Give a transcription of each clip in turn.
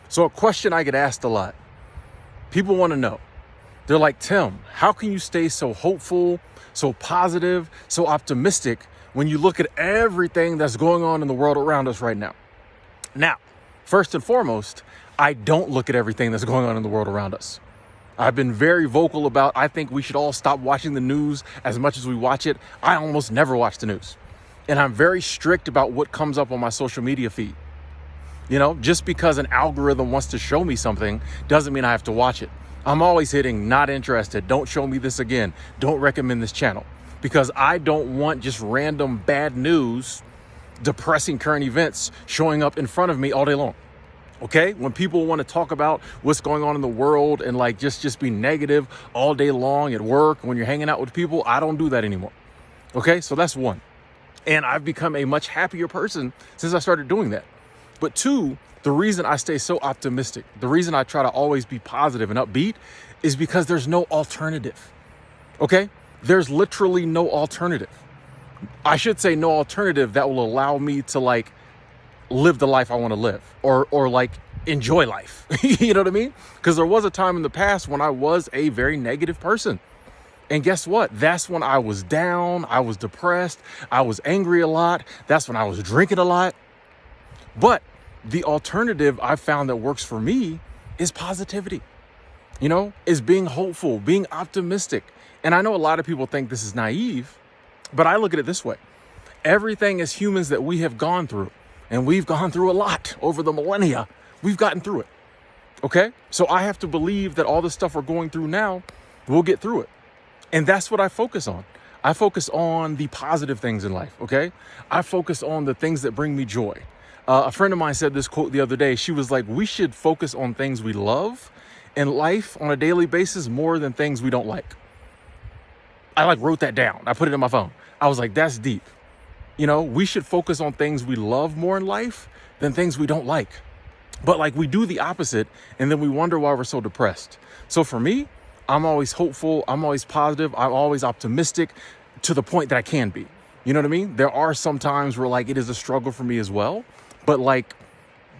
So a question I get asked a lot, people want to know, they're like, Tim, how can you stay so hopeful, so positive, so optimistic when you look at everything that's going on in the world around us right now? Now, first and foremost, I don't look at everything that's going on in the world around us. I've been very vocal about, I think we should all stop watching the news as much as we watch it. I almost never watch the news. And I'm very strict about what comes up on my social media feed. You know, just because an algorithm wants to show me something doesn't mean I have to watch it. I'm always hitting not interested. Don't show me this again. Don't recommend this channel, because I don't want just random bad news, depressing current events showing up in front of me all day long. Okay, when people want to talk about what's going on in the world and like just be negative all day long at work, when you're hanging out with people, I don't do that anymore. Okay, so that's one. And I've become a much happier person since I started doing that. But two, the reason I stay so optimistic, the reason I try to always be positive and upbeat is because there's no alternative. Okay, there's literally no alternative. I should say no alternative that will allow me to like live the life I want to live or like enjoy life. You know what I mean? Because there was a time in the past when I was a very negative person. And guess what? That's when I was down, I was depressed, I was angry a lot. That's when I was drinking a lot. But the alternative I found that works for me is positivity, you know, is being hopeful, being optimistic. And I know a lot of people think this is naive, but I look at it this way. Everything as humans that we have gone through, and we've gone through a lot over the millennia, we've gotten through it. Okay, so I have to believe that all the stuff we're going through now, we'll get through it. And that's what I focus on. I focus on the positive things in life, okay? I focus on the things that bring me joy. A friend of mine said this quote the other day. She was like, we should focus on things we love in life on a daily basis more than things we don't like. I like wrote that down. I put it in my phone. I was like, that's deep. You know, we should focus on things we love more in life than things we don't like. But like we do the opposite, and then we wonder why we're so depressed. So for me, I'm always hopeful. I'm always positive. I'm always optimistic to the point that I can be. You know what I mean? There are some times where like it is a struggle for me as well. But like,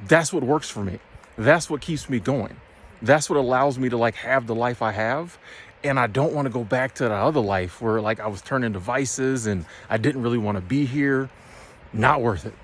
that's what works for me. That's what keeps me going. That's what allows me to like have the life I have. And I don't want to go back to the other life where like I was turning to vices and I didn't really want to be here. Not worth it.